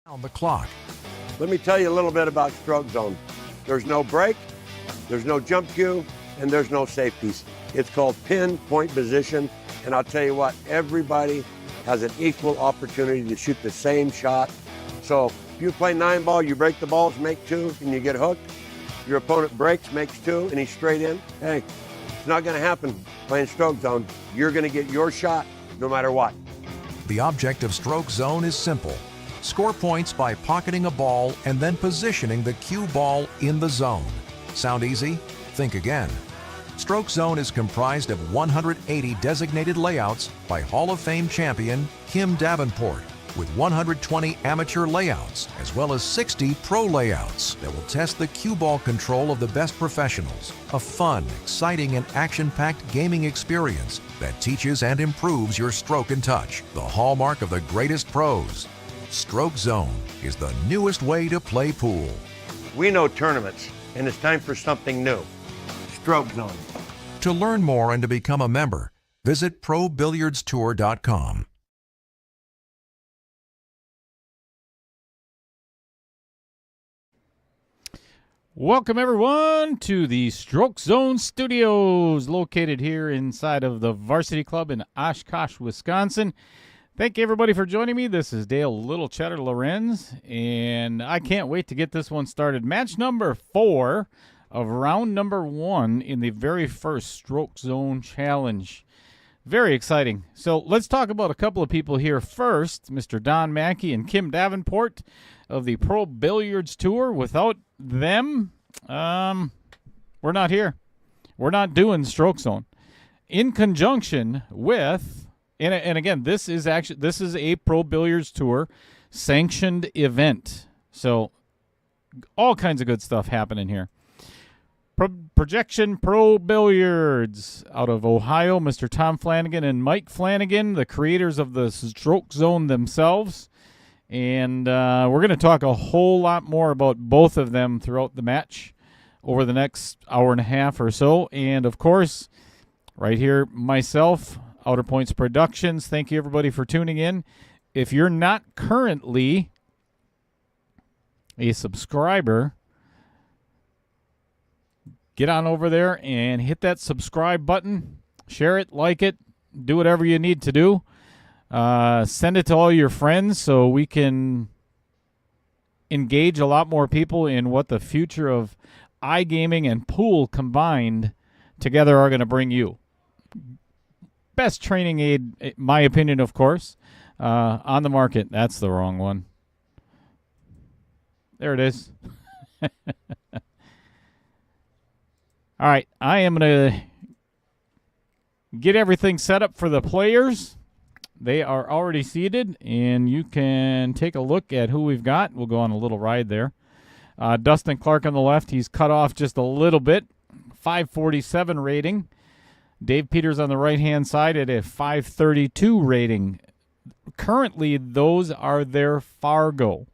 On the clock. Let me tell you a little bit about stroke zone. There's no break, there's no jump cue, and there's no safeties. It's called pinpoint position, and I'll tell you what, everybody has an equal opportunity to shoot the same shot. So if you play 9-ball, you break the balls, make 2, and you get hooked. Your opponent breaks, makes 2, and he's straight in. Hey, it's not gonna happen playing stroke zone. You're gonna get your shot no matter what. The object of stroke zone is simple. Score points by pocketing a ball and then positioning the cue ball in the zone. Sound easy? Think again. Stroke zone is comprised of 180 designated layouts by Hall of Fame champion Kim Davenport, with 120 amateur layouts as well as 60 pro layouts that will test the cue ball control of the best professionals. A fun, exciting, and action-packed gaming experience that teaches and improves your stroke and touch, the hallmark of the greatest pros. Stroke Zone is the newest way to play pool. We know tournaments, and it's time for something new. Stroke Zone. To learn more and to become a member, visit ProBilliardsTour.com. Welcome everyone to the Stroke Zone Studios, located here inside of the Varsity Club in Oshkosh, Wisconsin. Thank you everybody for joining me. This is Dale Little Cheddar Lorenz, and I can't wait to get this one started. Match number 4 of round number 1 in the very first Stroke Zone Challenge. Very exciting. So let's talk about a couple of people here first. Mr. Don Mackey and Kim Davenport of the Pro Billiards Tour. Without them, we're not here. We're not doing Stroke Zone. In conjunction with, and again, this is a Pro Billiards Tour sanctioned event. So all kinds of good stuff happening here. Projection Pro Billiards out of Ohio, Mr. Tom Flanagan and Mike Flanagan, the creators of the Stroke Zone themselves. And we're going to talk a whole lot more about both of them throughout the match over the next hour and a half or so. And, of course, right here, myself, Outer Points Productions. Thank you, everybody, for tuning in. If you're not currently a subscriber, get on over there and hit that subscribe button. Share it, like it, do whatever you need to do. Send it to all your friends so we can engage a lot more people in what the future of iGaming and pool combined together are going to bring you. Best training aid, in my opinion, of course, on the market. That's the wrong one. There it is. All right, I am going to get everything set up for the players. They are already seated, and you can take a look at who we've got. We'll go on a little ride there. Dustin Clark on the left. He's cut off just a little bit. 547 rating. Dave Peters on the right-hand side at a 532 rating. Currently, those are their Fargo.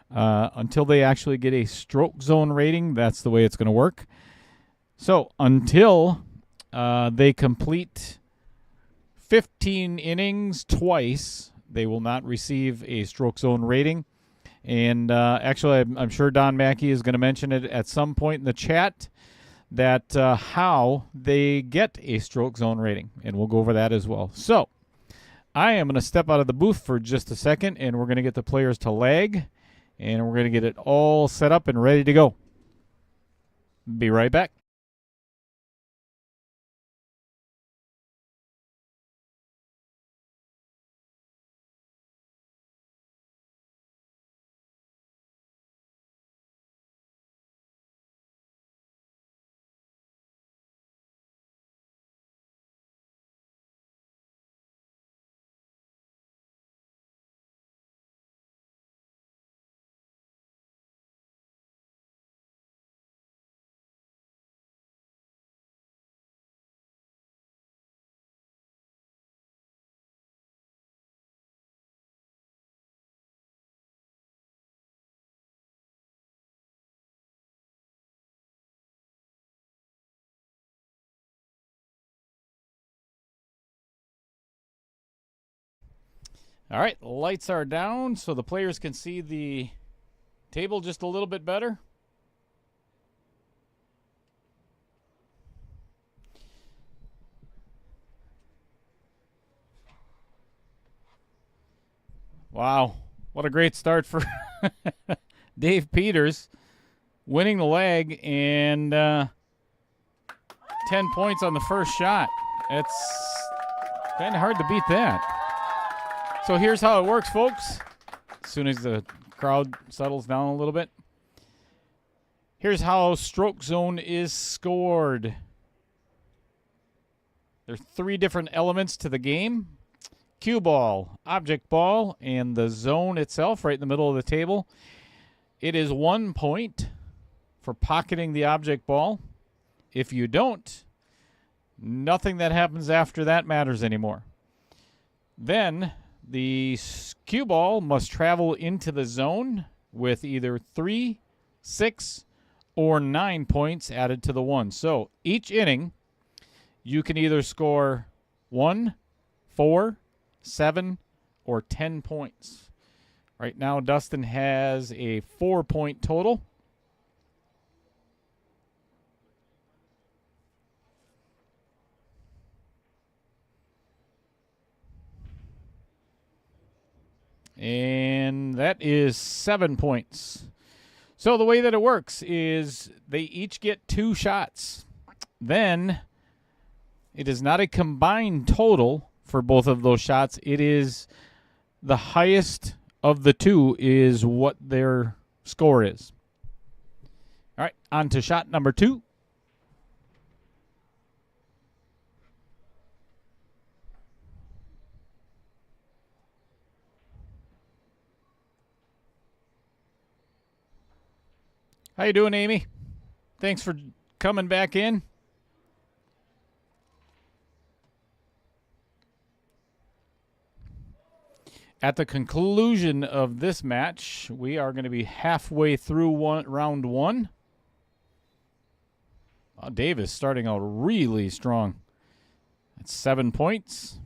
Until they actually get a Stroke Zone rating, that's the way it's going to work. So until they complete 15 innings twice, they will not receive a Stroke Zone rating. And actually, I'm sure Don Mackey is going to mention it at some point in the chat, that how they get a Stroke Zone rating. And we'll go over that as well. So I am going to step out of the booth for just a second, and we're going to get the players to lag, and we're going to get it all set up and ready to go. Be right back. All right, lights are down so the players can see the table just a little bit better. Wow, what a great start for Dave Peters, winning the leg and 10 points on the first shot. It's kind of hard to beat that. So here's how it works, folks. As soon as the crowd settles down a little bit. Here's how stroke zone is scored. There's 3 different elements to the game. Cue ball, object ball, and the zone itself right in the middle of the table. It is 1 point for pocketing the object ball. If you don't, nothing that happens after that matters anymore. Then the cue ball must travel into the zone with either 3, 6, or 9 points added to the 1. So each inning, you can either score 1, 4, 7, or 10 points. Right now, Dustin has a 4-point total. And that is 7 points. So the way that it works is they each get 2 shots. Then it is not a combined total for both of those shots. It is the highest of the 2 is what their score is. All right, on to shot number 2. How you doing, Amy? Thanks for coming back in. At the conclusion of this match, we are going to be halfway through round 1. Oh, Dave is starting out really strong. That's 7 points.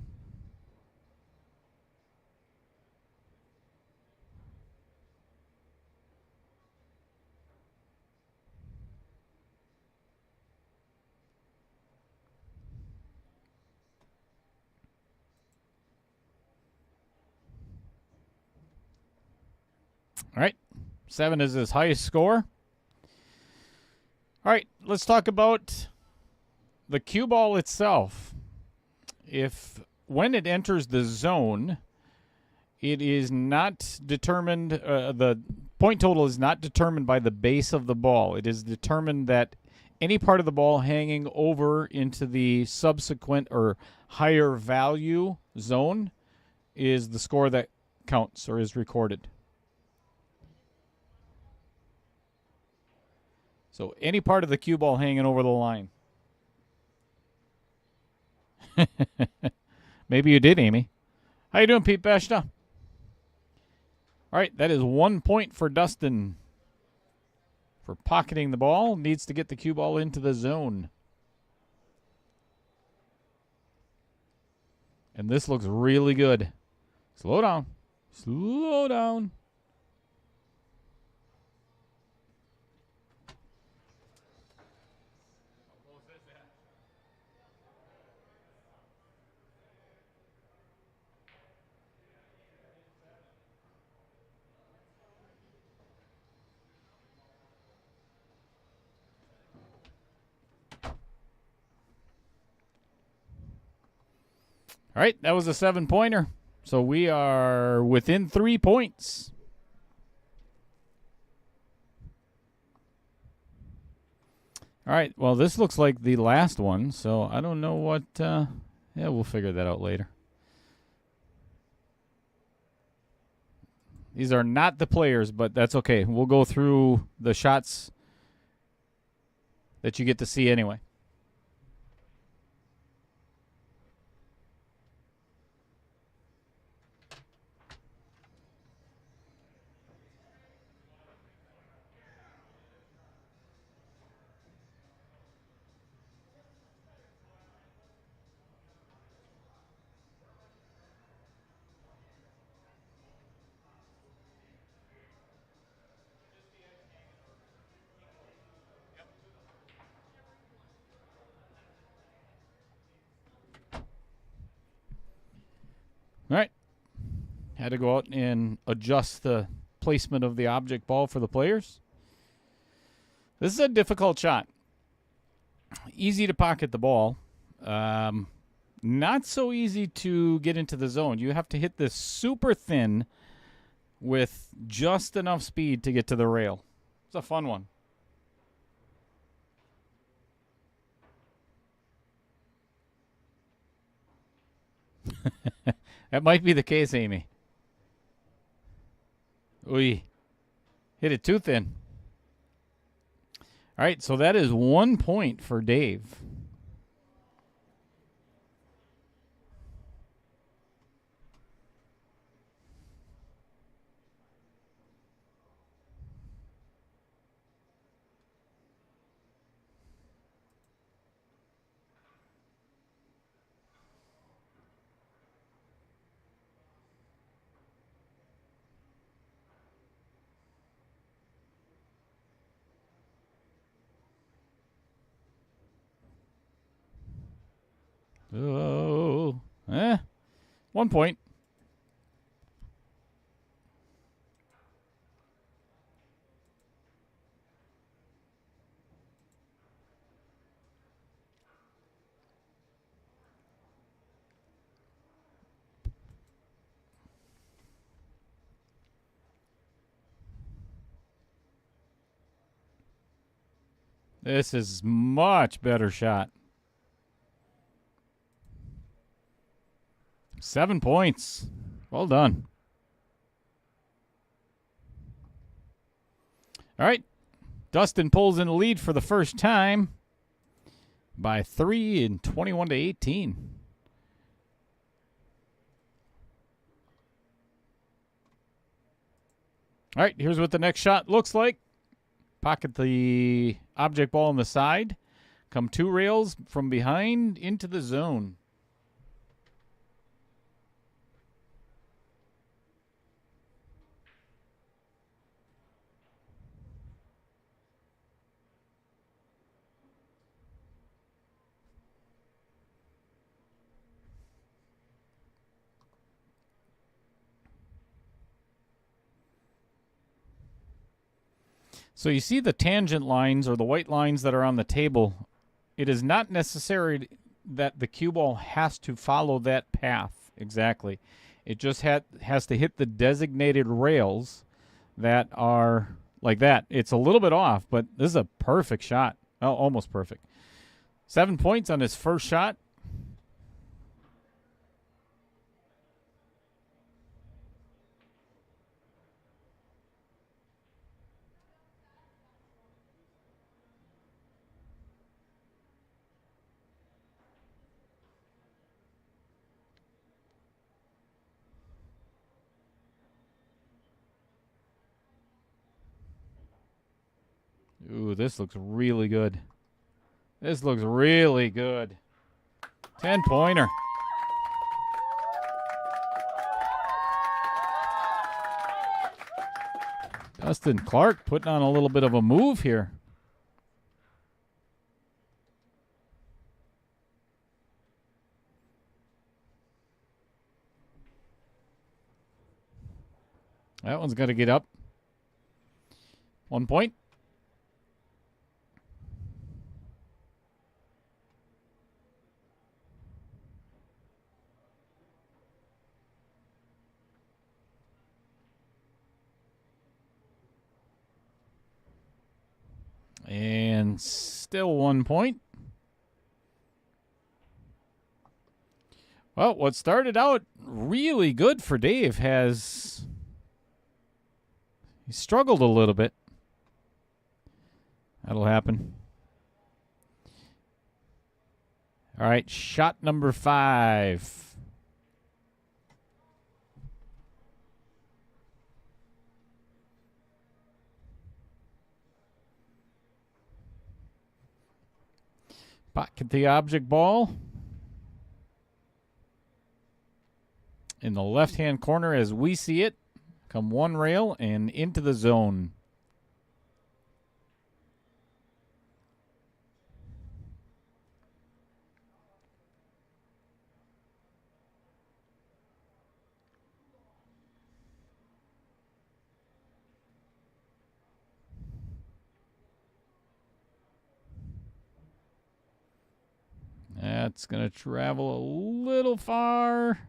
All right, 7 is his highest score. All right, let's talk about the cue ball itself. When it enters the zone, it is not determined, the point total is not determined by the base of the ball. It is determined that any part of the ball hanging over into the subsequent or higher value zone is the score that counts or is recorded. So any part of the cue ball hanging over the line. Maybe you did, Amy. How you doing, Pete Beshta? All right, that is 1 point for Dustin for pocketing the ball. Needs to get the cue ball into the zone. And this looks really good. Slow down. Slow down. All right, that was a 7-pointer. So we are within 3 points. All right, well, this looks like the last one, so I don't know what... yeah, we'll figure that out later. These are not the players, but that's okay. We'll go through the shots that you get to see anyway. had to go out and adjust the placement of the object ball for the players. This is a difficult shot. Easy to pocket the ball. Not so easy to get into the zone. You have to hit this super thin with just enough speed to get to the rail. It's a fun one. That might be the case, Amy. Oy. Hit it too thin. All right, so that is 1 point for Dave. Oh, 1 point. This is much better shot. 7 points. Well done. All right. Dustin pulls in the lead for the first time by 3 and 21 to 18. All right, here's what the next shot looks like. Pocket the object ball on the side. Come 2 rails from behind into the zone. So you see the tangent lines or the white lines that are on the table. It is not necessary that the cue ball has to follow that path exactly. It just has to hit the designated rails that are like that. It's a little bit off, but this is a perfect shot. Oh, almost perfect. 7 points on his first shot. Ooh, this looks really good. This looks really good. 10-pointer. Dustin Clark putting on a little bit of a move here. That one's got to get up. 1 point. And still 1 point. Well, what started out really good for Dave he struggled a little bit. That'll happen. All right, shot number 5. Pocket the object ball in the left-hand corner as we see it. Come 1 rail and into the zone. That's going to travel a little far.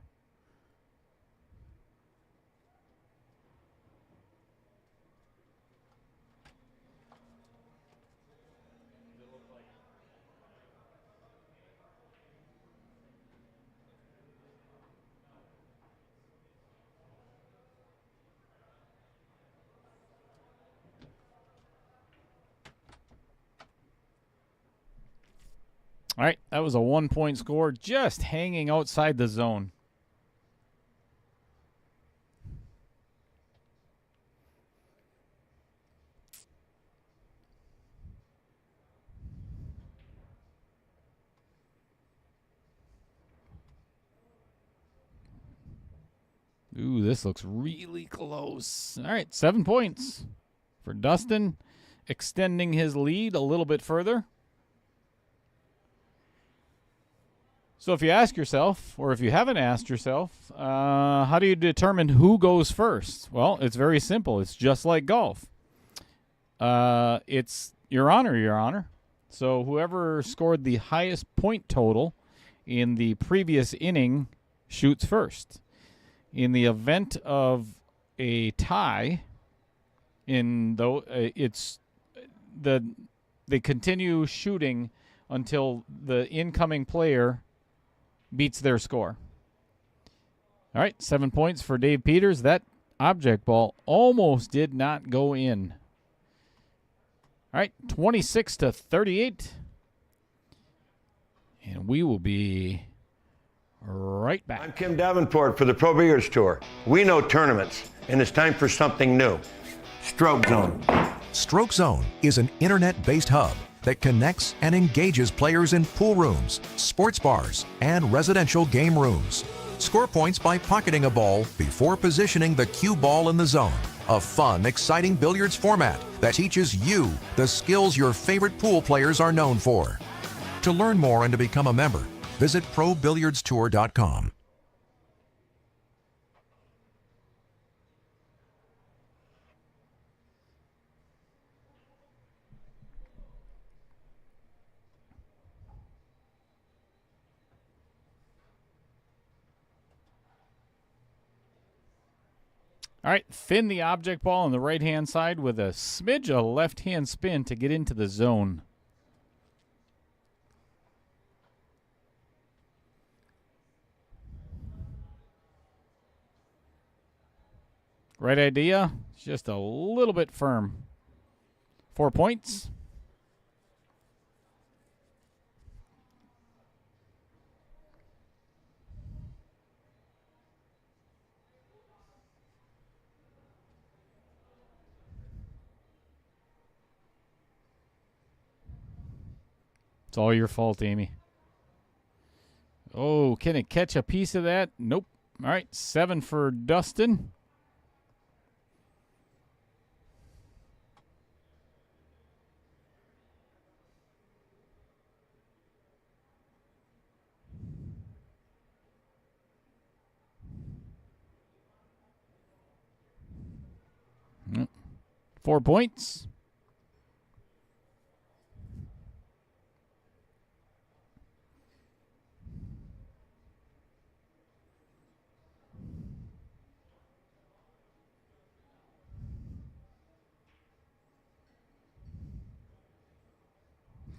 All right, that was a 1-point score, just hanging outside the zone. Ooh, this looks really close. All right, 7 points for Dustin, extending his lead a little bit further. So if you ask yourself, or if you haven't asked yourself, how do you determine who goes first? Well, it's very simple. It's just like golf. It's your honor. So whoever scored the highest point total in the previous inning shoots first. In the event of a tie, they continue shooting until the incoming player beats their score. All right, 7 points for Dave Peters. That object ball almost did not go in. All right, 26-38. And we will be right back. I'm Kim Davenport for the Pro Billiards Tour. We know tournaments, and it's time for something new. Stroke Zone. Stroke Zone is an internet-based hub that connects and engages players in pool rooms, sports bars, and residential game rooms. Score points by pocketing a ball before positioning the cue ball in the zone. A fun, exciting billiards format that teaches you the skills your favorite pool players are known for. To learn more and to become a member, visit ProBilliardsTour.com. All right, thin the object ball on the right-hand side with a smidge of left-hand spin to get into the zone. Right idea, just a little bit firm. 4 points. It's all your fault, Amy. Oh, can it catch a piece of that? Nope. All right, 7 for Dustin. Yep. 4 points.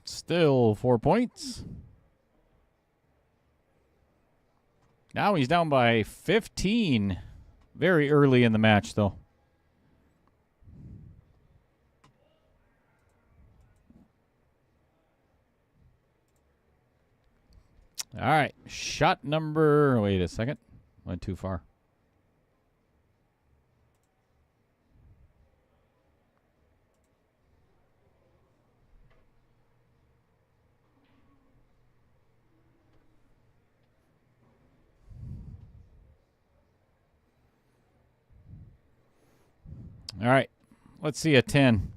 Still 4 points. Now he's down by 15. Very early in the match, though. All right. Shot number... Wait a second. Went too far. All right, let's see a 10.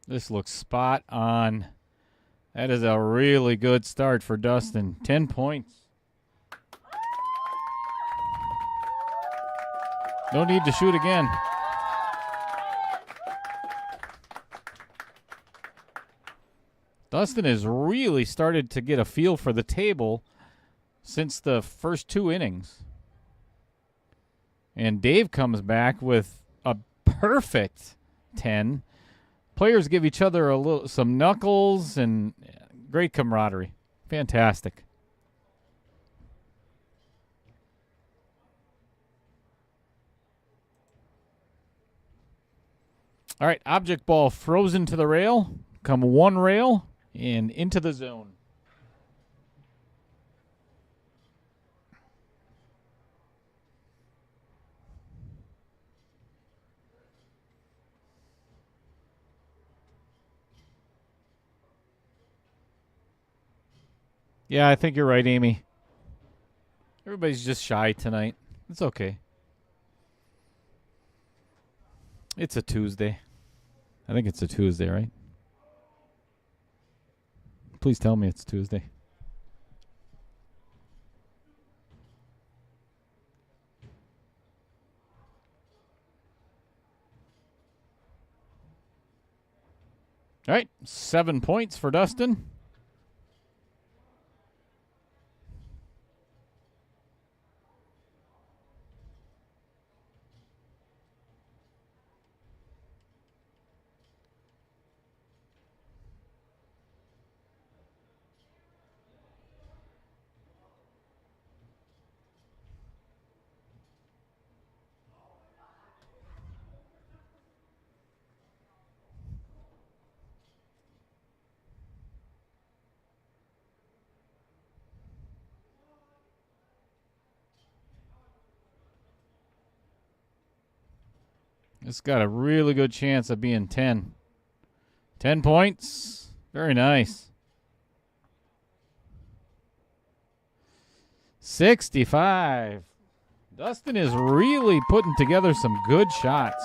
This looks spot on That is a really good start for Dustin. 10 points. No need to shoot again. Dustin has really started to get a feel for the table since the first 2 innings. And Dave comes back with a perfect 10. Players give each other some knuckles and great camaraderie. Fantastic. All right, object ball frozen to the rail. Come 1 rail and into the zone. Yeah, I think you're right, Amy. Everybody's just shy tonight. It's okay. It's a Tuesday. I think it's a Tuesday, right? Please tell me it's Tuesday. All right, 7 points for Dustin. It's got a really good chance of being 10. 10 points. Very nice. 65. Dustin is really putting together some good shots.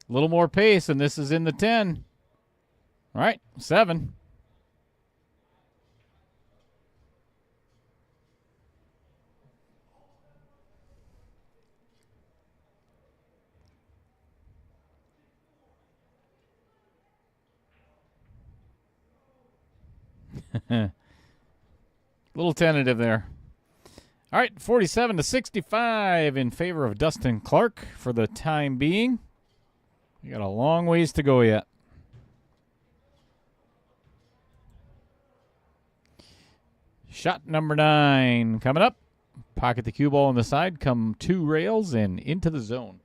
A little more pace, and this is in the 10. All right, 7. Little tentative there. All right, 47 to 65 in favor of Dustin Clark for the time being. We got a long ways to go yet. Shot number 9 coming up. Pocket the cue ball on the side, come 2 rails and into the zone.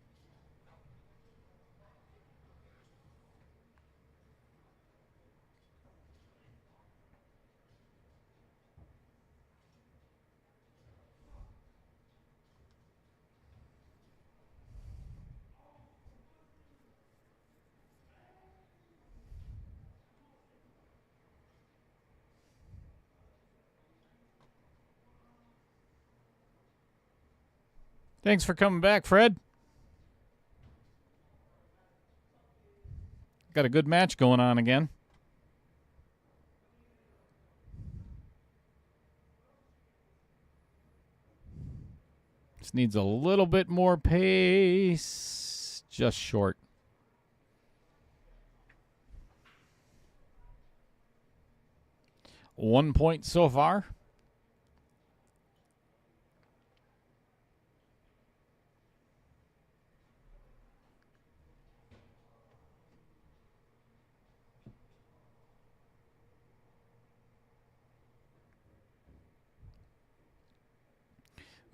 Thanks for coming back, Fred. Got a good match going on again. Just needs a little bit more pace. Just short. One point so far.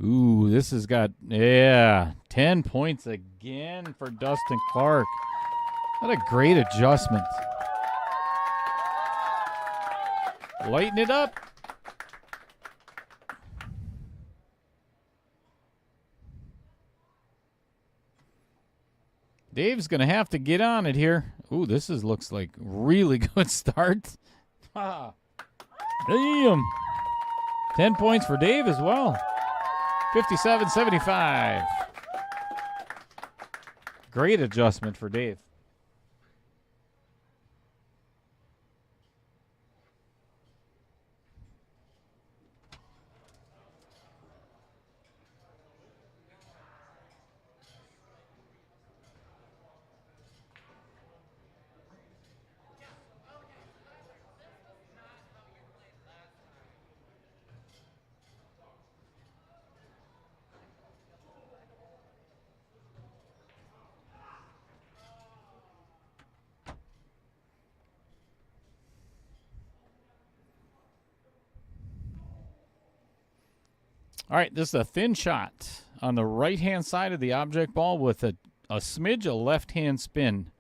Ooh, this has got, 10 points again for Dustin Clark. What a great adjustment. Lighten it up. Dave's going to have to get on it here. Ooh, this looks like really good start. Damn. 10 points for Dave as well. 57-75. Great adjustment for Dave. All right, this is a thin shot on the right-hand side of the object ball with a smidge of left-hand spin.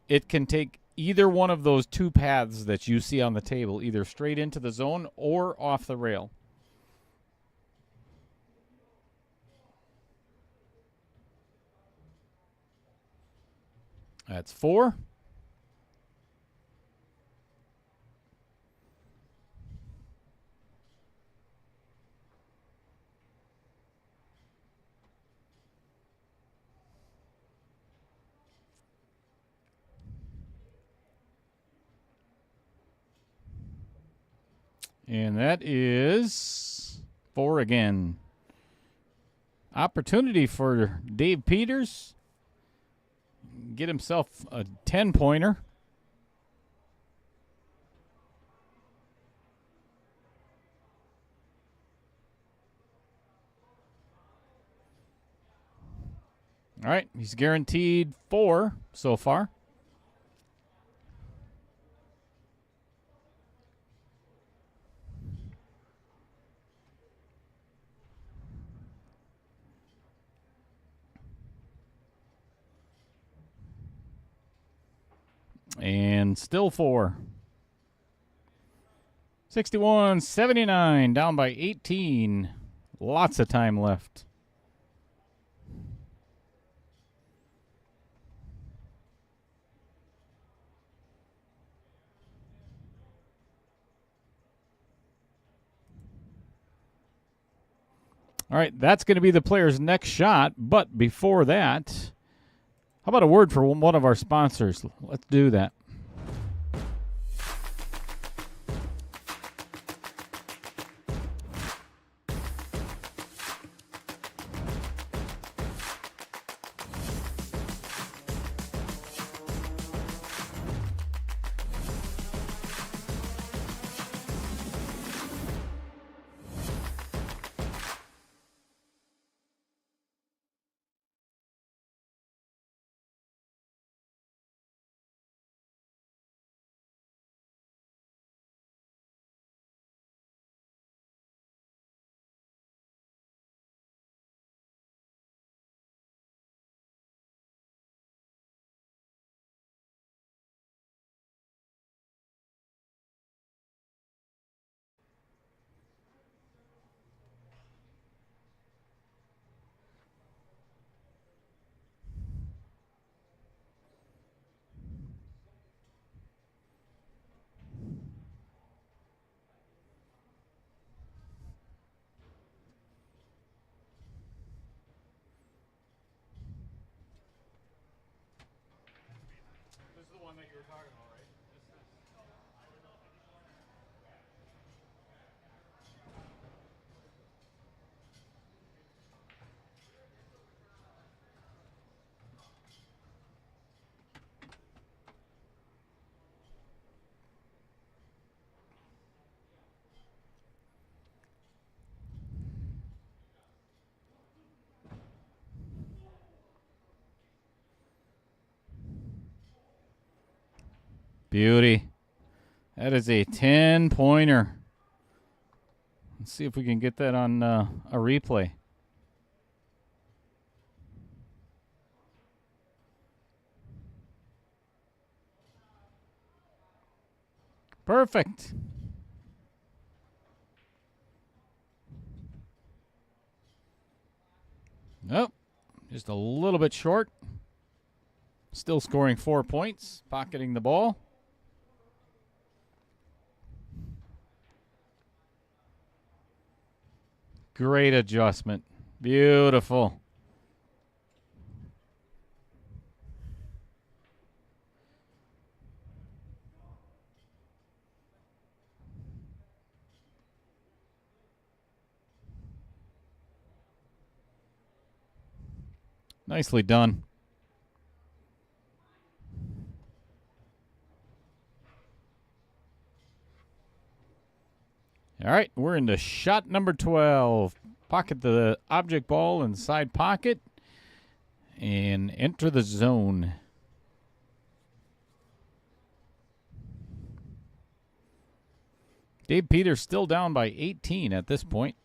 It can take either one of those two paths that you see on the table, either straight into the zone or off the rail. That's 4. And that is 4 again. Opportunity for Dave Peters. Get himself a 10-pointer. All right, he's guaranteed 4 so far. And still 4. 61-79, down by 18. Lots of time left. All right, that's going to be the player's next shot. But before that, how about a word for one of our sponsors? Let's do that. This is the one that you were talking about, right? Beauty. That is a 10-pointer. Let's see if we can get that on a replay. Perfect. Nope. Just a little bit short. Still scoring 4 points. Pocketing the ball. Great adjustment. Beautiful. Nicely done. All right, we're into shot number 12. Pocket the object ball in side pocket and enter the zone. Dave Peters still down by 18 at this point.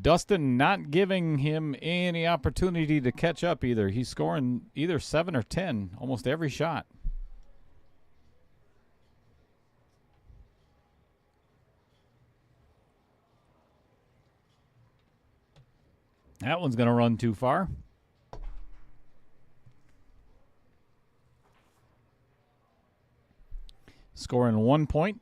Dustin not giving him any opportunity to catch up either. He's scoring either 7 or 10 almost every shot. That one's going to run too far. Scoring 1 point.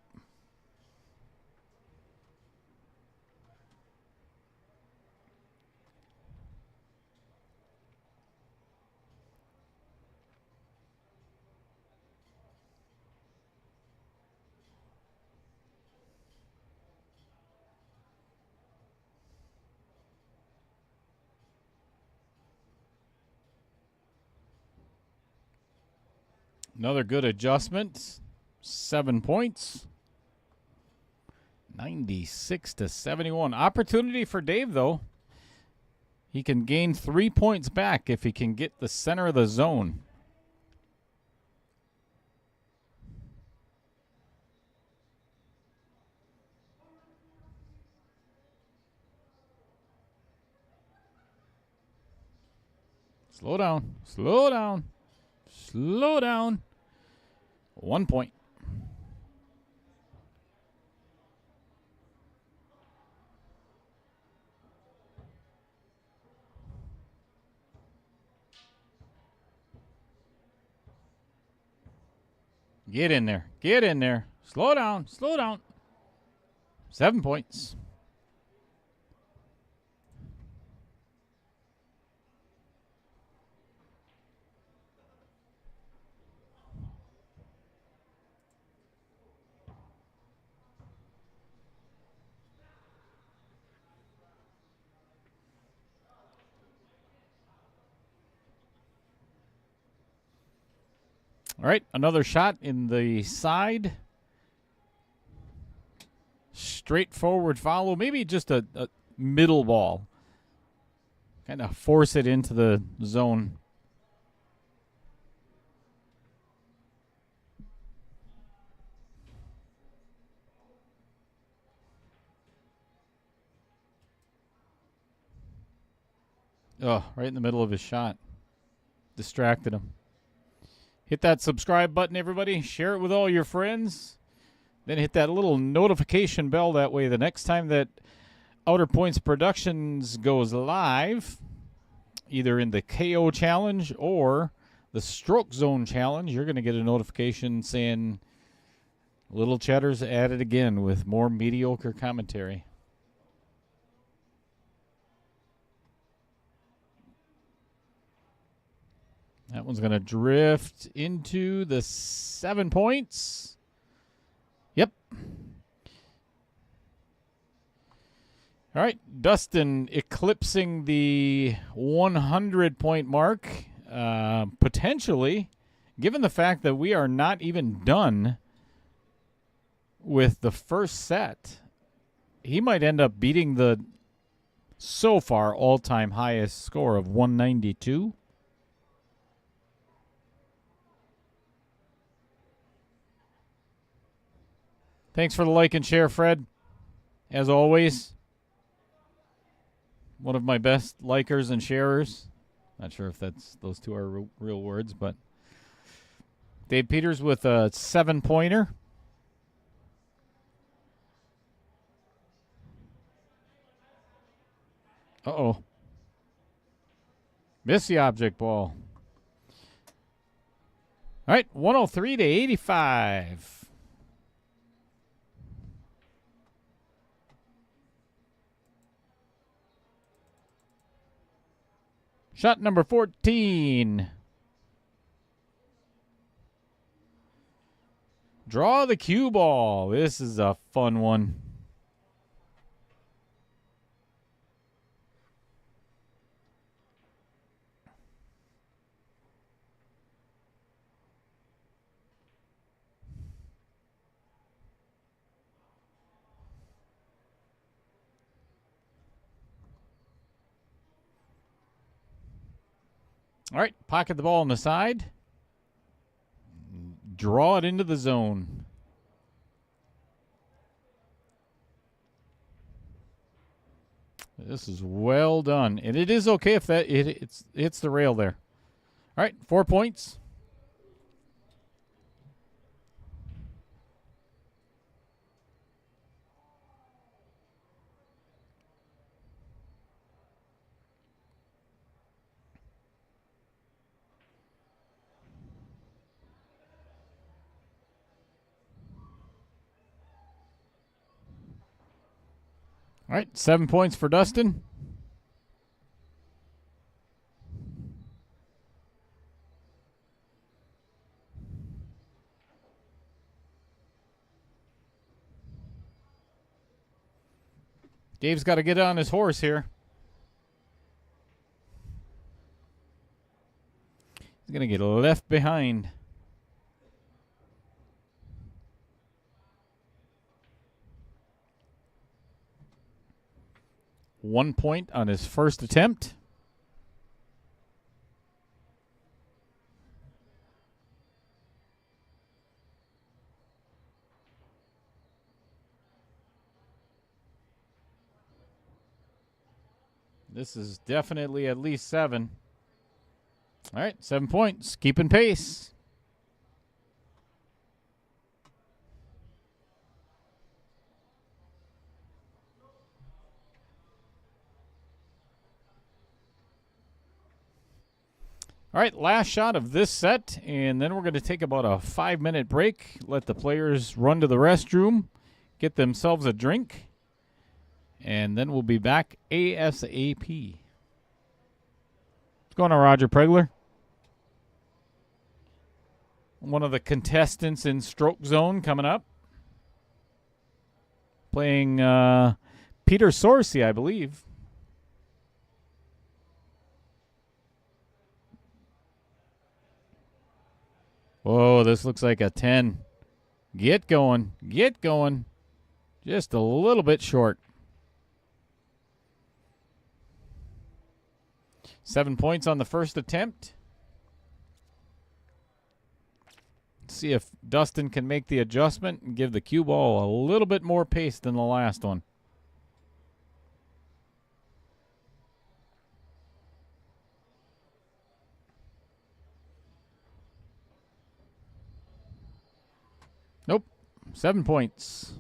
Another good adjustment. 7 points. 96-71. Opportunity for Dave, though. He can gain 3 points back if he can get the center of the zone. Slow down. Slow down. Slow down. 1 point. Get in there. Get in there. Slow down. Slow down. 7 points. All right, another shot in the side. Straightforward follow. Maybe just a middle ball. Kind of force it into the zone. Oh, right in the middle of his shot. Distracted him. Hit that subscribe button, everybody. Share it with all your friends. Then hit that little notification bell. That way the next time that Outer Points Productions goes live, either in the KO Challenge or the Stroke Zone Challenge, you're going to get a notification saying Little Cheddar's at it again with more mediocre commentary. That one's going to drift into the 7 points. Yep. All right, Dustin eclipsing the 100-point mark, potentially, given the fact that we are not even done with the first set. He might end up beating the so far all-time highest score of 192. Thanks for the like and share, Fred. As always, one of my best likers and sharers. Not sure if those two are real words, but Dave Peters with a 7-pointer. Uh-oh. Miss the object ball. All right, 103-85. Shot number 14. Draw the cue ball. This is a fun one. All right, pocket the ball on the side. Draw it into the zone. This is well done. And it is okay if that it hits the rail there. All right, 4 points. All right, 7 points for Dustin. Dave's got to get on his horse here. He's going to get left behind. One point on his first attempt. This is definitely at least 7. All right, 7 points. Keeping pace. All right, last shot of this set, and then we're going to take about a 5-minute break, let the players run to the restroom, get themselves a drink, and then we'll be back ASAP. What's going on, Roger Pregler? One of the contestants in Stroke Zone coming up. Playing Peter Sorcy, I believe. Whoa, this looks like a 10. Get going. Get going. Just a little bit short. 7 points on the first attempt. Let's see if Dustin can make the adjustment and give the cue ball a little bit more pace than the last one. Nope. 7 points.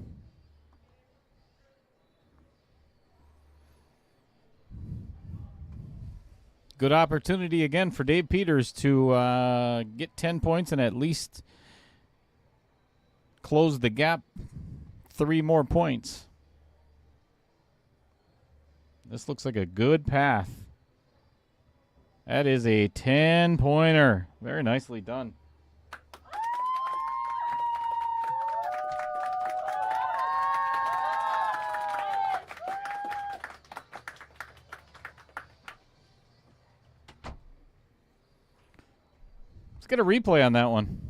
Good opportunity again for Dave Peters to get 10 points and at least close the gap 3 more points. This looks like a good path. That is a 10-pointer. Very nicely done. Let's get a replay on that one.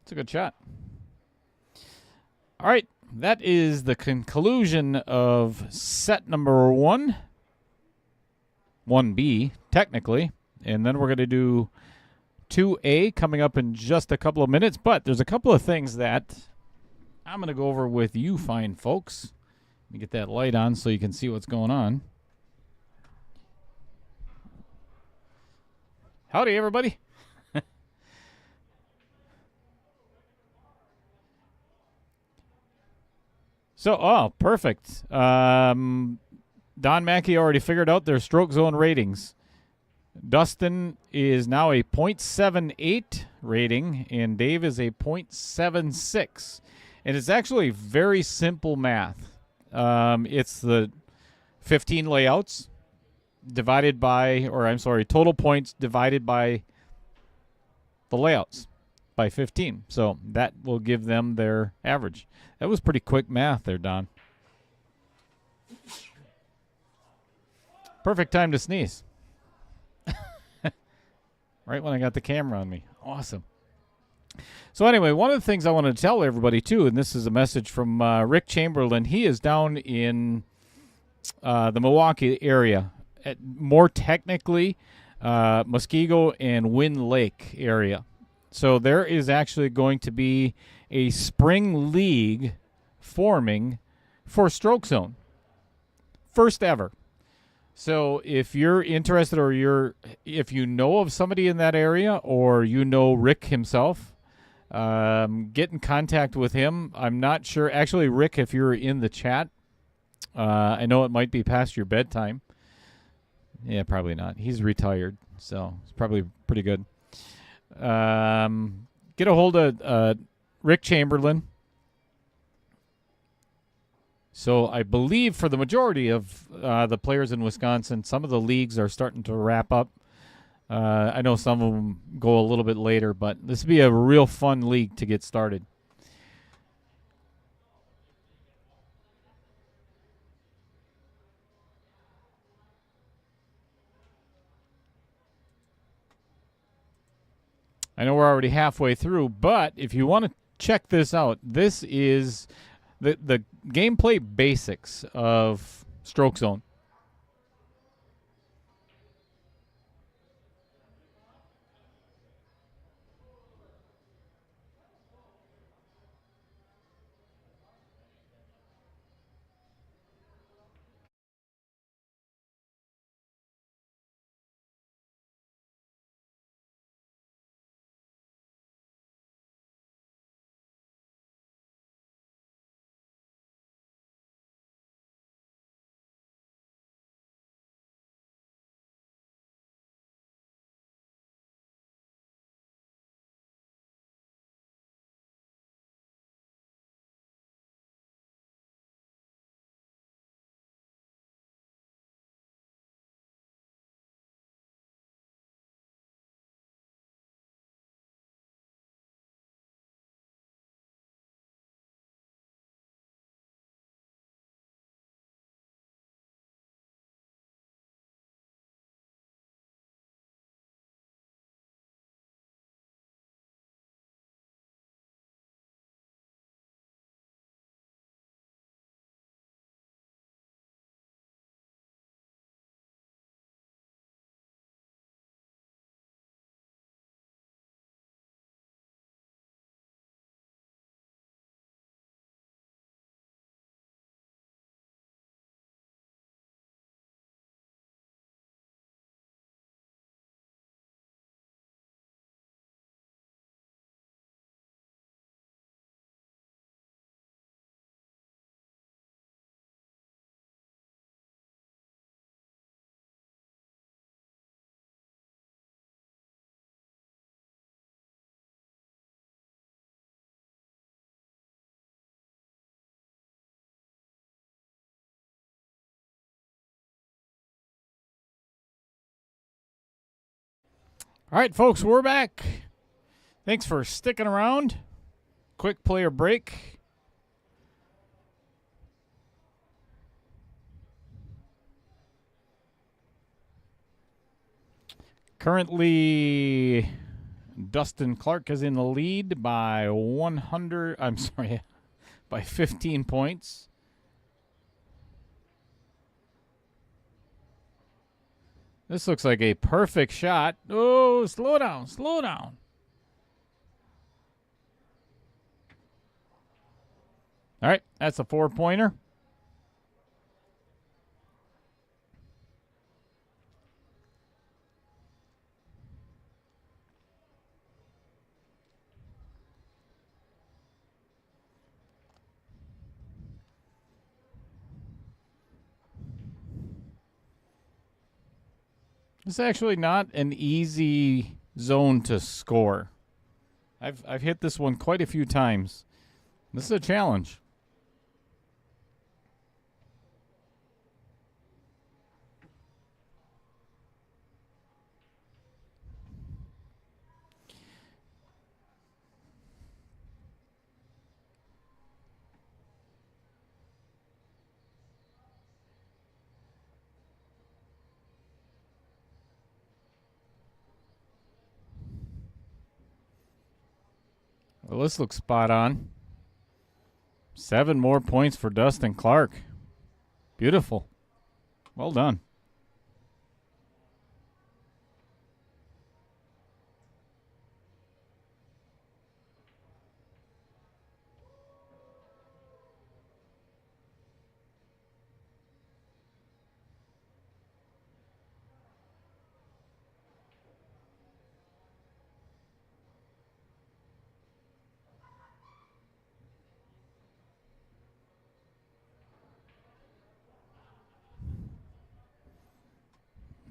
It's a good shot. All right, that is the conclusion of set number 1. 1B, technically. And then we're going to do 2A coming up in just a couple of minutes. But there's a couple of things that I'm going to go over with you fine folks. Let me get that light on so you can see what's going on. Howdy, everybody. So, perfect. Don Mackey already figured out their stroke zone ratings. Dustin is now a .78 rating, and Dave is a .76. And it's actually very simple math. It's the 15 layouts divided by, total points divided by the layouts by 15. So that will give them their average. That was pretty quick math there, Don. Perfect time to sneeze. Right when I got the camera on me. Awesome. So anyway, one of the things I want to tell everybody too, and this is a message from Rick Chamberlain. He is down in the Milwaukee area, more technically Muskego and Wind Lake area. So there is actually going to be a spring league forming for Stroke Zone. First ever. So if you're interested, or if you know of somebody in that area, or you know Rick himself, get in contact with him. I'm not sure. Actually, Rick, if you're in the chat, I know it might be past your bedtime. Yeah, probably not. He's retired, so it's probably pretty good. Get a hold of Rick Chamberlain. So I believe for the majority of the players in Wisconsin, some of the leagues are starting to wrap up. I know some of them go a little bit later, but this would be a real fun league to get started. I know we're already halfway through, but if you want to check this out, this is the gameplay basics of Stroke Zone. All right, folks, we're back. Thanks for sticking around. Quick player break. Currently, Dustin Clark is in the lead by 15 points. This looks like a perfect shot. Oh, slow down, slow down. All right, that's a 4-pointer. It's actually not an easy zone to score. I've hit this one quite a few times. This is a challenge. Well, this looks spot on. 7 more points for Dustin Clark. Beautiful. Well done.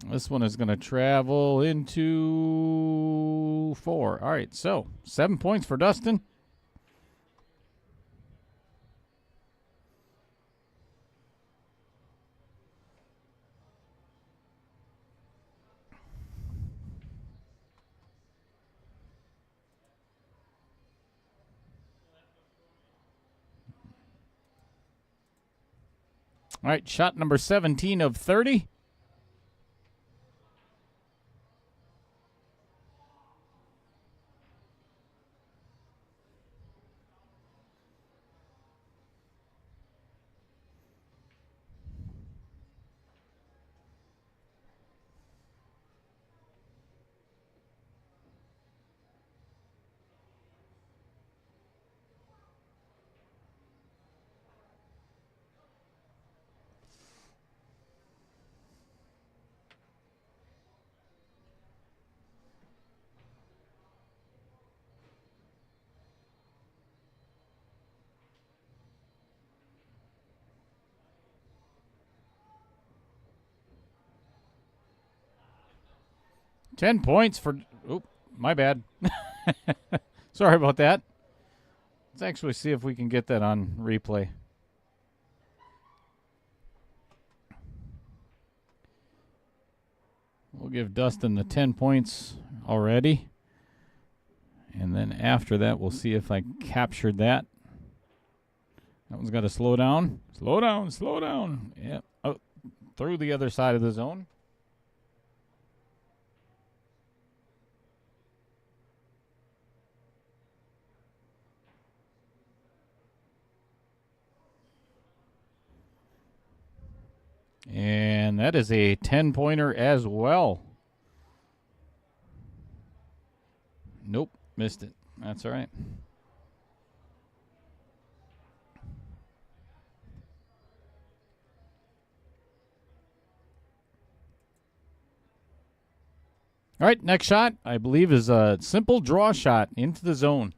This one is going to travel into 4. All right, so 7 points for Dustin. All right, shot number 17 of 30. Ten points for... Oh, my bad. Sorry about that. Let's actually see if we can get that on replay. We'll give Dustin the 10 points already. And then after that, we'll see if I captured that. That one's got to slow down. Slow down, slow down. Yeah. Oh, through the other side of the zone. And that is a 10-pointer as well. Nope, missed it. That's all right. All right, next shot, I believe, is a simple draw shot into the zone.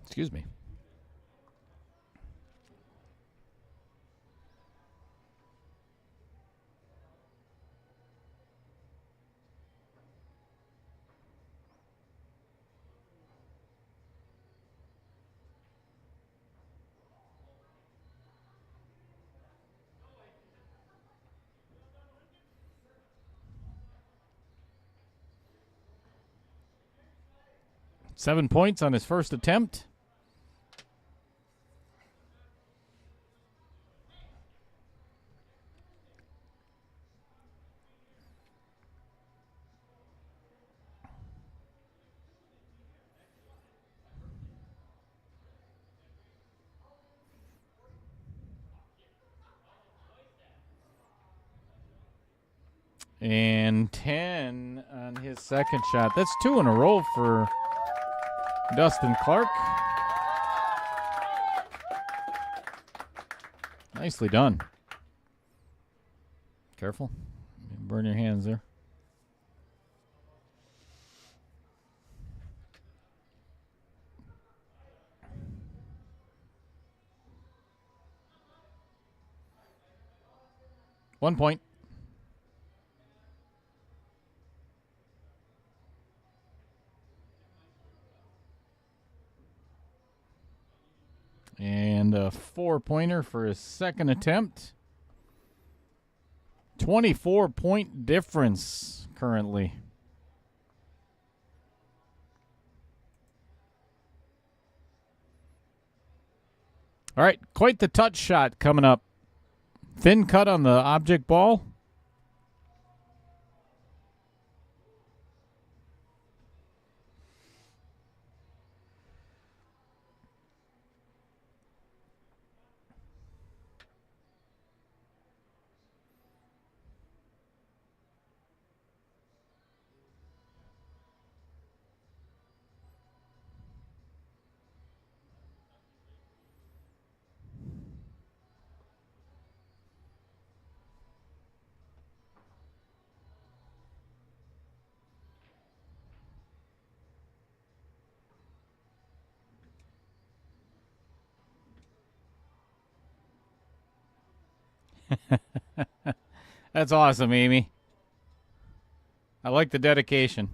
Excuse me. Seven points on his first attempt. And 10 on his second shot. That's 2 in a row for Dustin Clark. Nicely done. Careful. Burn your hands there. 1 point. And a 4-pointer for his second attempt. 24-point difference currently. All right, quite the touch shot coming up. Thin cut on the object ball. That's awesome, Amy. I like the dedication.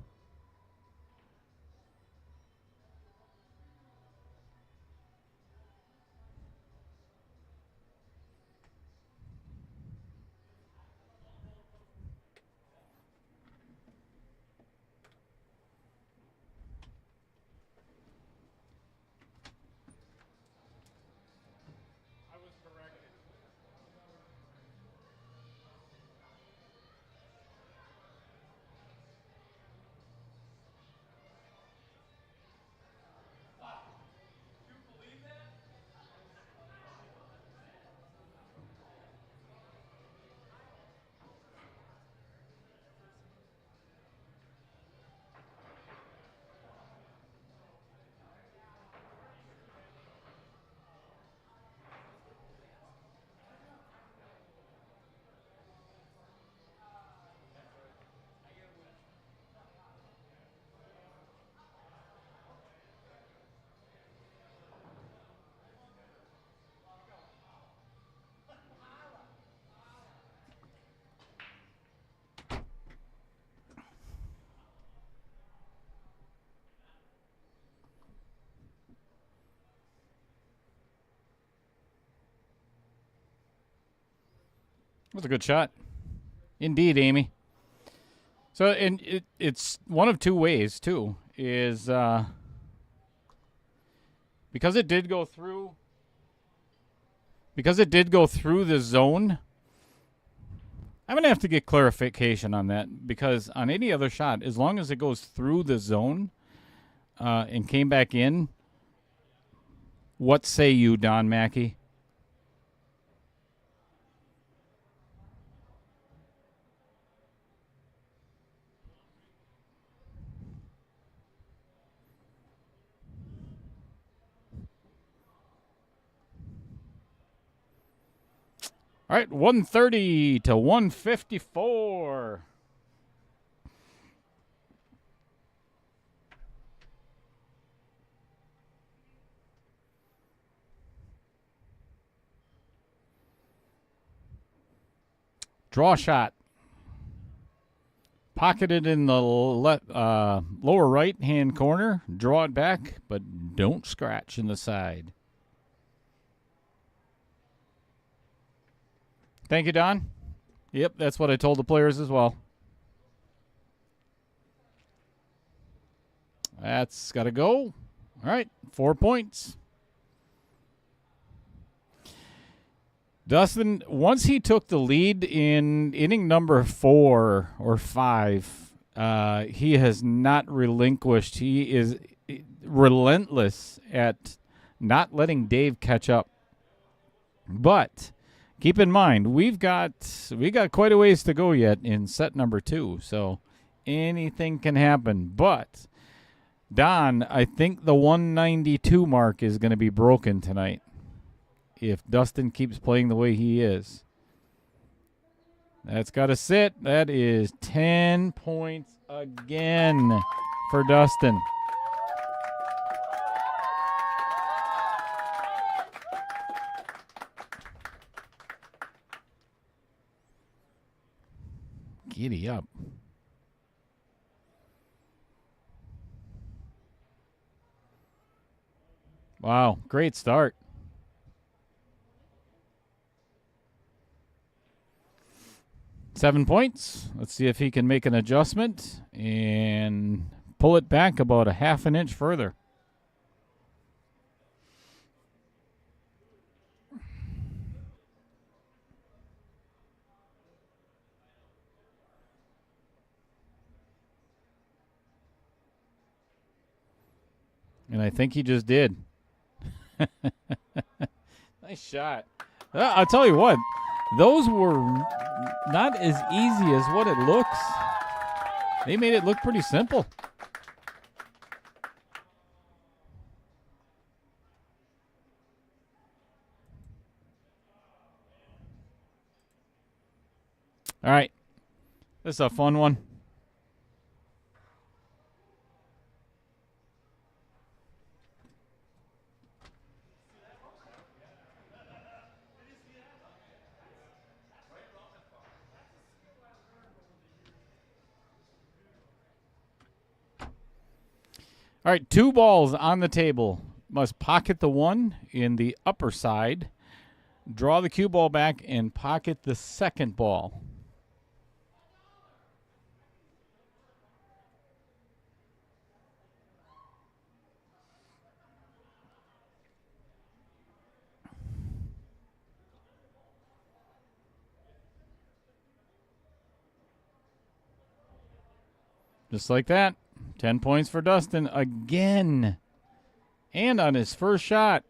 That was a good shot. Indeed, Amy. So, and it's one of two ways, too, is because it did go through the zone. I'm going to have to get clarification on that, because on any other shot, as long as it goes through the zone and came back in, what say you, Don Mackey? All right, 130 to 154. Draw shot. Pocketed in the lower right-hand corner. Draw it back, but don't scratch in the side. Thank you, Don. Yep, that's what I told the players as well. That's got to go. All right, 4 points. Dustin, once he took the lead in inning number 4 or 5, he has not relinquished. He is relentless at not letting Dave catch up. But keep in mind, we got quite a ways to go yet in set number 2, so anything can happen. But Don, I think the 192 mark is going to be broken tonight if Dustin keeps playing the way he is. That's got to sit. That is 10 points again for Dustin. Giddy up. Wow, great start. Seven points. Let's see if he can make an adjustment and pull it back about a half an inch further. And I think he just did. Nice shot. I'll tell you what, those were not as easy as what it looks. They made it look pretty simple. All right. This is a fun one. All right, 2 balls on the table. Must pocket the one in the upper side, draw the cue ball back, and pocket the second ball. Just like that. 10 points for Dustin again. And on his first shot.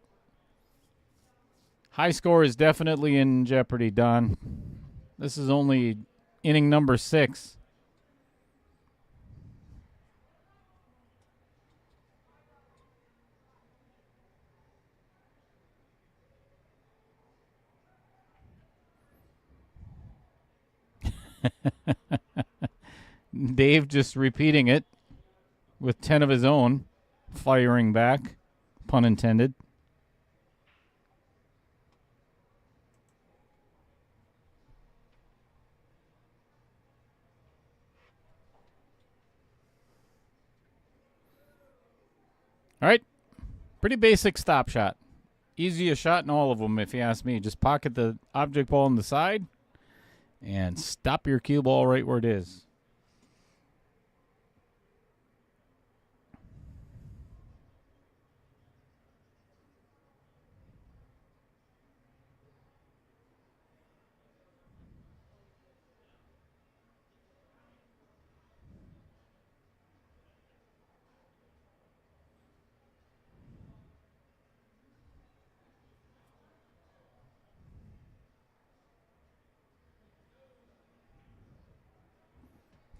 High score is definitely in jeopardy, Don. This is only inning number 6. Dave just repeating it with 10 of his own, firing back, pun intended. All right, pretty basic stop shot. Easiest shot in all of them, if you ask me. Just pocket the object ball on the side and stop your cue ball right where it is.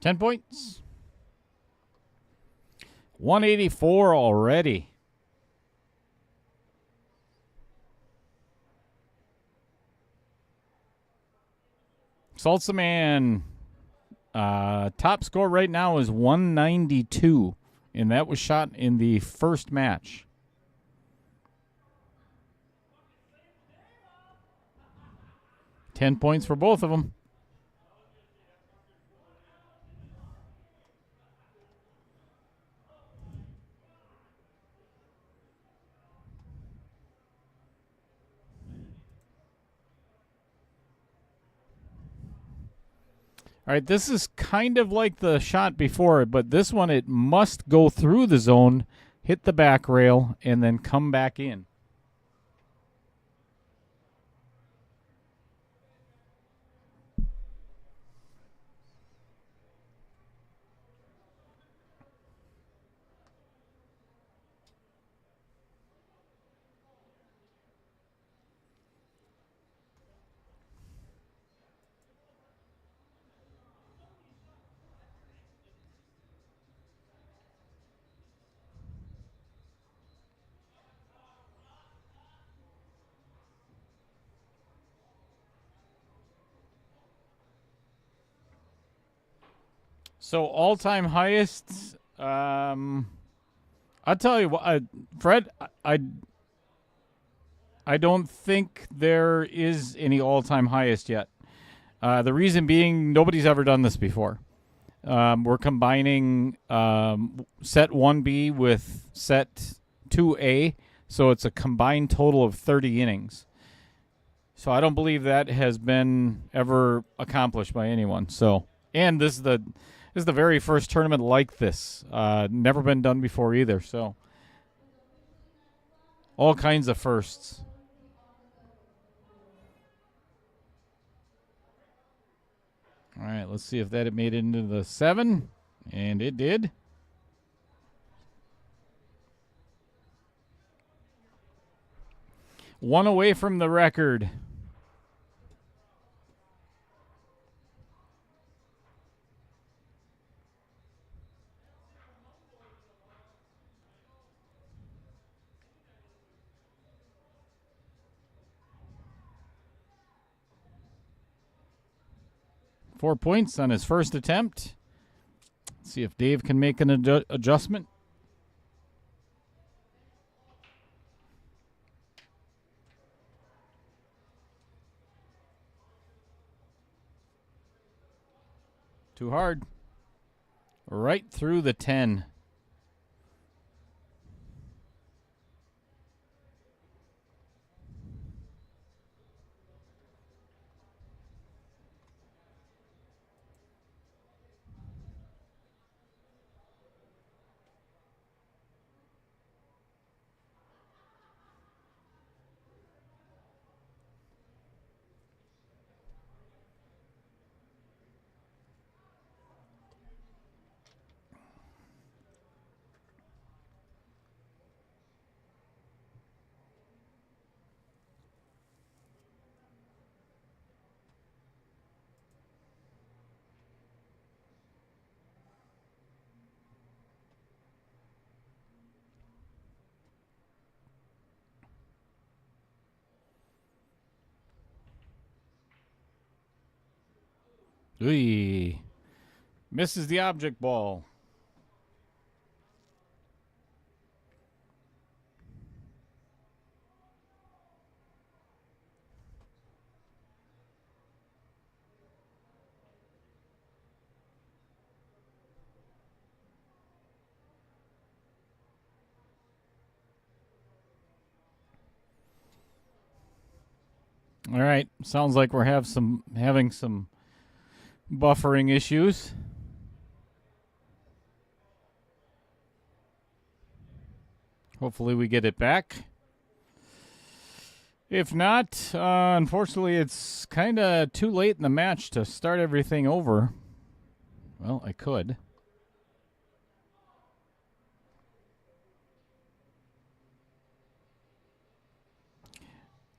$10 points. 184 already. Salsa Man. Top score right now is 192, and that was shot in the first match. $10 points for both of them. All right, this is kind of like the shot before, but this one, it must go through the zone, hit the back rail, and then come back in. So all-time highest, I'll tell you what, Fred, I don't think there is any all-time highest yet. The reason being, nobody's ever done this before. We're combining set 1B with set 2A, so it's a combined total of 30 innings. So I don't believe that has been ever accomplished by anyone. So, and this is the very first tournament like this. Never been done before either. So, all kinds of firsts. All right, let's see if that made it into the 7, and it did. One away from the record. Four points on his first attempt. Let's see if Dave can make an adjustment. Too hard. Right through the 10. Ooh. Misses the object ball. All right. Sounds like we're having some buffering issues. Hopefully we get it back. If not, unfortunately, it's kind of too late in the match to start everything over. Well, I could.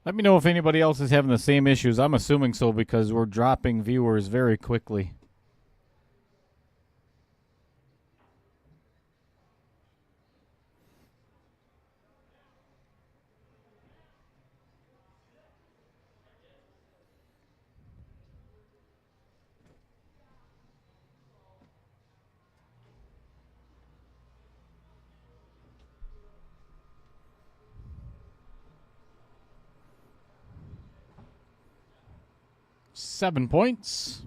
Let me know if anybody else is having the same issues. I'm assuming so because we're dropping viewers very quickly. Seven points.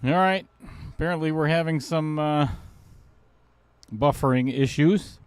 All right. Apparently, we're having some buffering issues.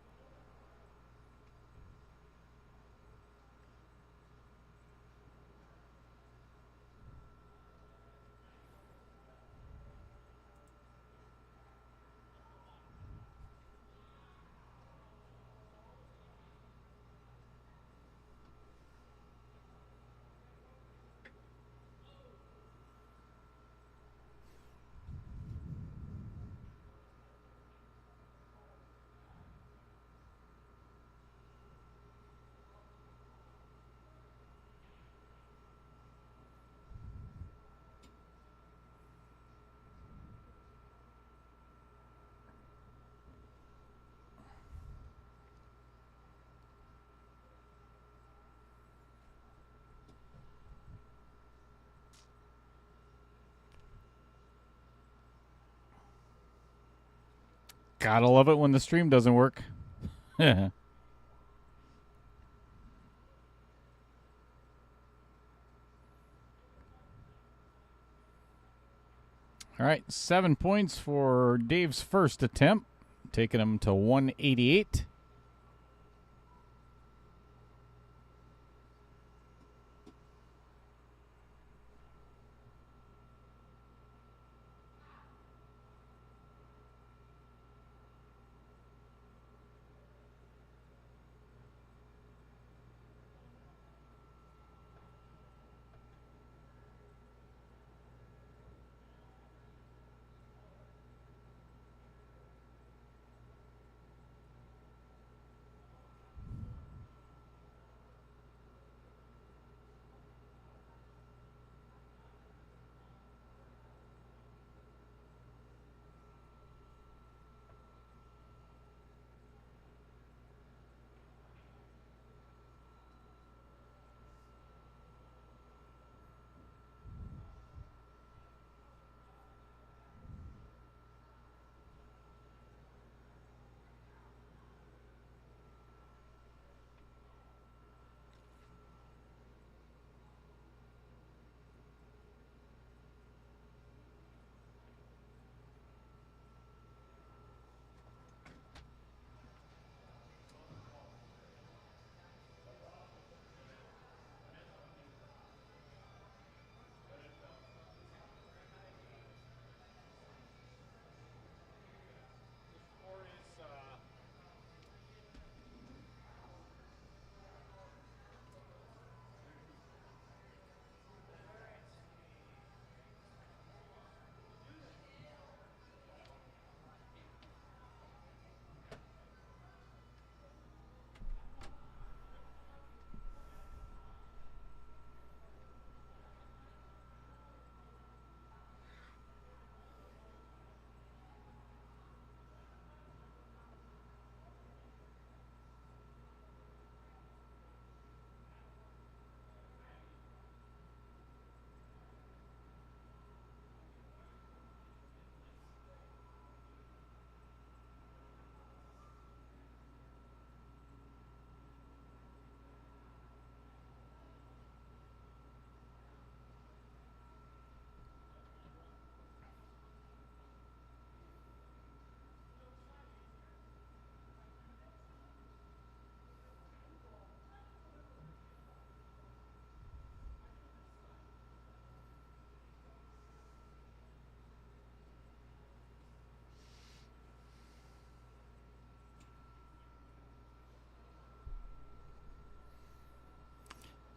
Gotta love it when the stream doesn't work. All right, 7 points for Dave's first attempt, taking him to 188.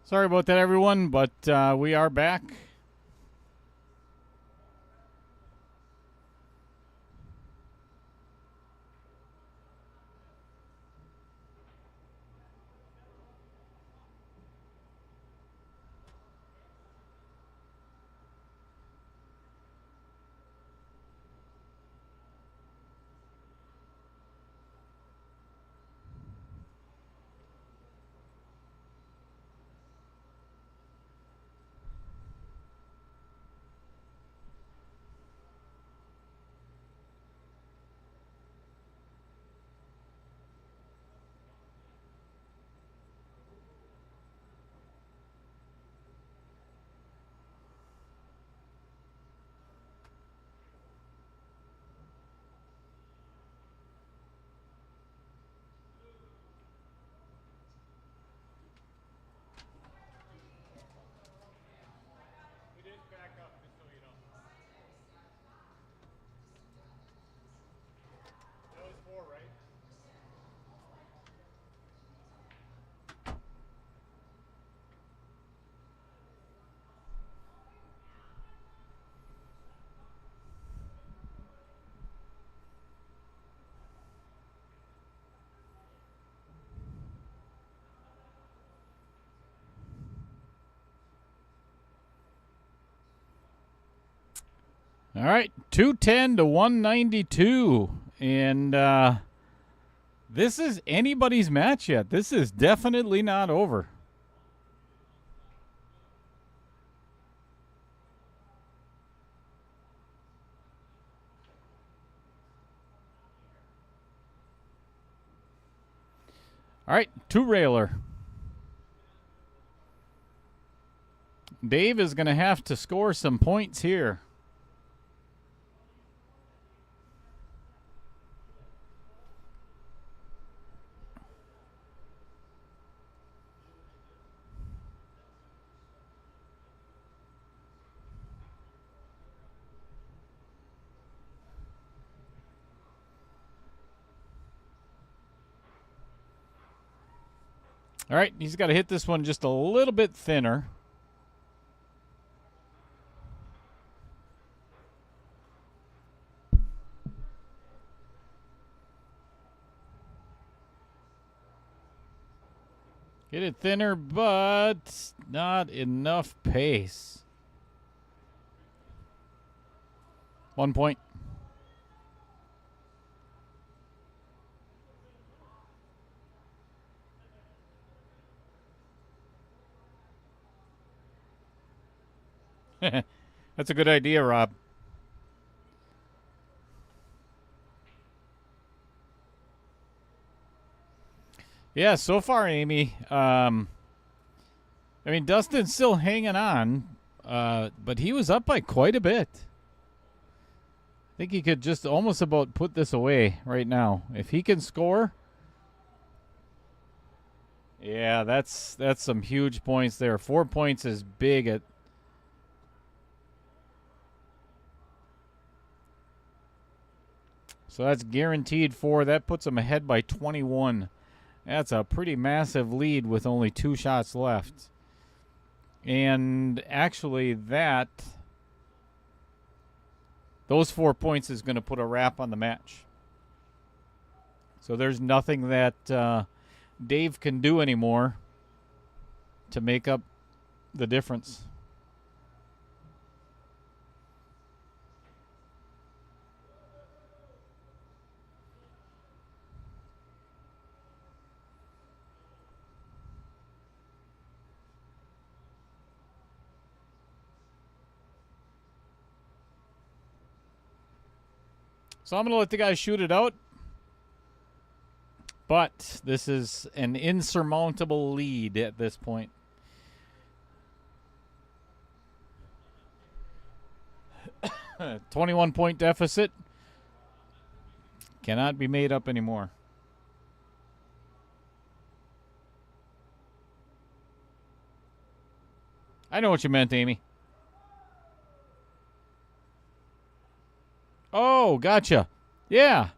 Sorry about that, everyone, but we are back. All right, 210 to 192. And this is anybody's match yet. This is definitely not over. All right, two-railer. Dave is going to have to score some points here. All right, he's got to hit this one just a little bit thinner. Get it thinner, but not enough pace. 1 point. That's a good idea, Rob. Yeah, so far, Amy, I mean, Dustin's still hanging on, but he was up by quite a bit. I think he could just almost about put this away right now. If he can score, yeah, that's some huge points there. 4 points is big at. So that's guaranteed 4. That puts him ahead by 21. That's a pretty massive lead with only 2 shots left. And actually those 4 points is going to put a wrap on the match. So there's nothing that Dave can do anymore to make up the difference. So I'm going to let the guys shoot it out. But this is an insurmountable lead at this point. A 21-point deficit cannot be made up anymore. I know what you meant, Amy. Oh, gotcha. Yeah.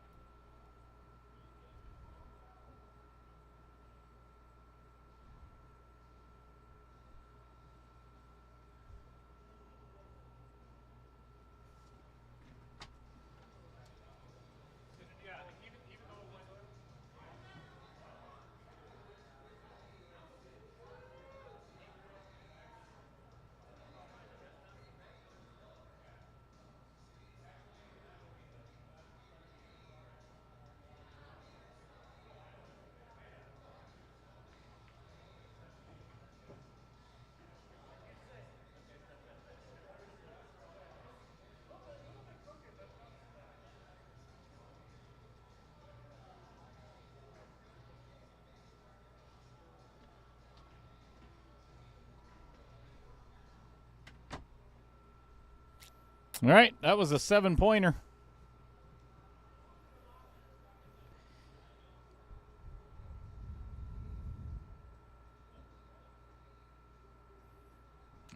All right, that was a 7-pointer.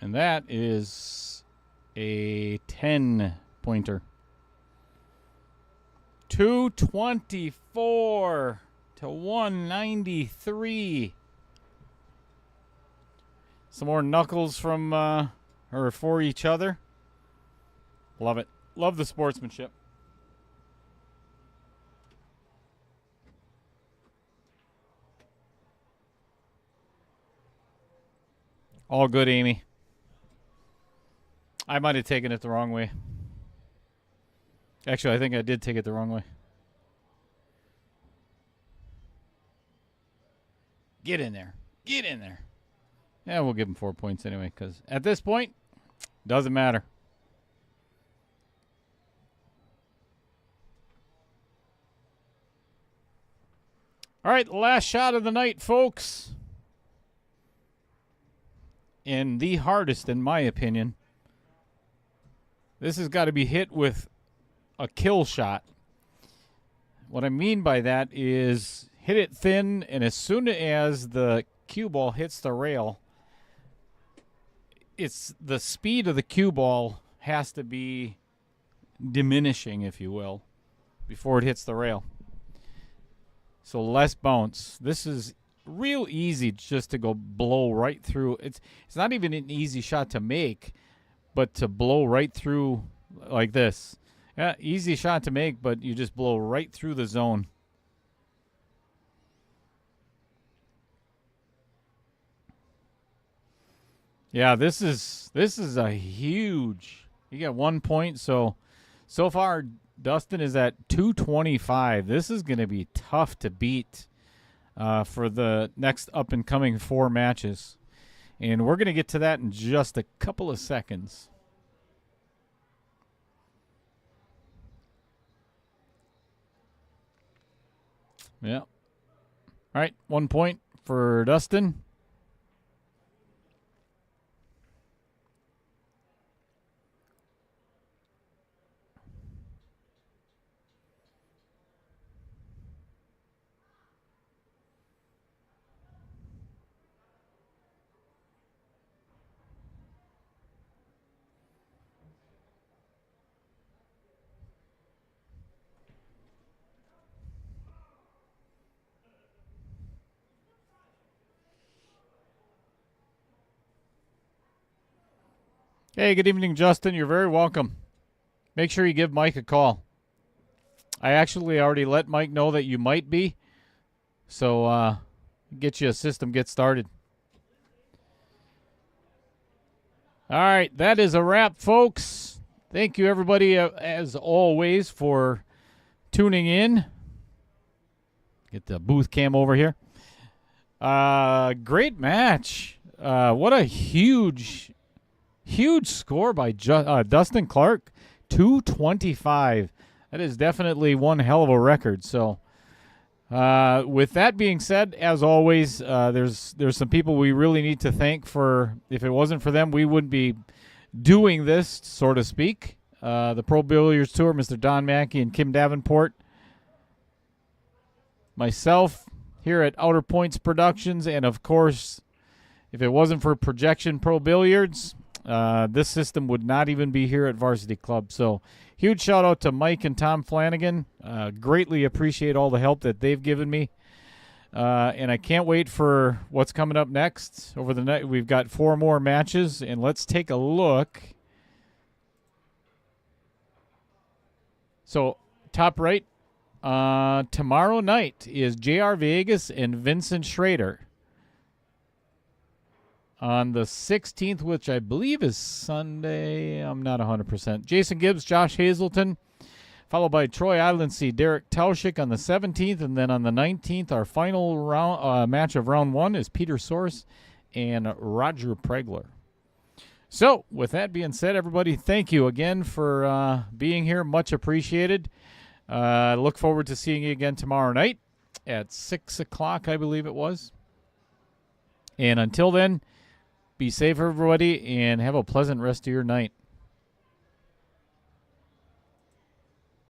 And that is a 10-pointer. 224 to 193. Some more knuckles from or for each other. Love it. Love the sportsmanship. All good, Amy. I might have taken it the wrong way. Actually, I think I did take it the wrong way. Get in there. Get in there. Yeah, we'll give him 4 points anyway, because at this point, doesn't matter. All right, last shot of the night, folks. And the hardest, in my opinion. This has got to be hit with a kill shot. What I mean by that is hit it thin, and as soon as the cue ball hits the rail, it's the speed of the cue ball has to be diminishing, if you will, before it hits the rail. So less bounce. This is real easy just to go blow right through. It's not even an easy shot to make, but to blow right through like this. Yeah, easy shot to make, but you just blow right through the zone. Yeah, this is a huge. You got 1 point, so far Dustin is at 225. This is going to be tough to beat for the next up and coming 4 matches. And we're going to get to that in just a couple of seconds. Yeah. All right, 1 point for Dustin. Hey, good evening, Justin. You're very welcome. Make sure you give Mike a call. I actually already let Mike know that you might be, so get you a system, get started. All right, that is a wrap, folks. Thank you, everybody, as always, for tuning in. Get the booth cam over here. Great match. What a huge score by Dustin Clark, 225. That is definitely one hell of a record. So, with that being said, as always, there's some people we really need to thank for. If it wasn't for them, we wouldn't be doing this, so to speak. The Pro Billiards Tour, Mr. Don Mackey and Kim Davenport. Myself here at Outer Points Productions, and of course, if it wasn't for Projection Pro Billiards, this system would not even be here at Varsity Club. So huge shout out to Mike and Tom Flanagan. Greatly appreciate all the help that they've given me. And I can't wait for what's coming up next. Over the night, we've got 4 more matches, and let's take a look. So top right, tomorrow night is J.R. Vegas and Vincent Schrader. On the 16th, which I believe is Sunday, I'm not 100%. Jason Gibbs, Josh Hazelton, followed by Troy Islandsea, Derek Tauschik on the 17th, and then on the 19th, our final round match of round 1 is Peter Source and Roger Pregler. So, with that being said, everybody, thank you again for being here. Much appreciated. Look forward to seeing you again tomorrow night at 6 o'clock, I believe it was. And until then, be safe, everybody, and have a pleasant rest of your night.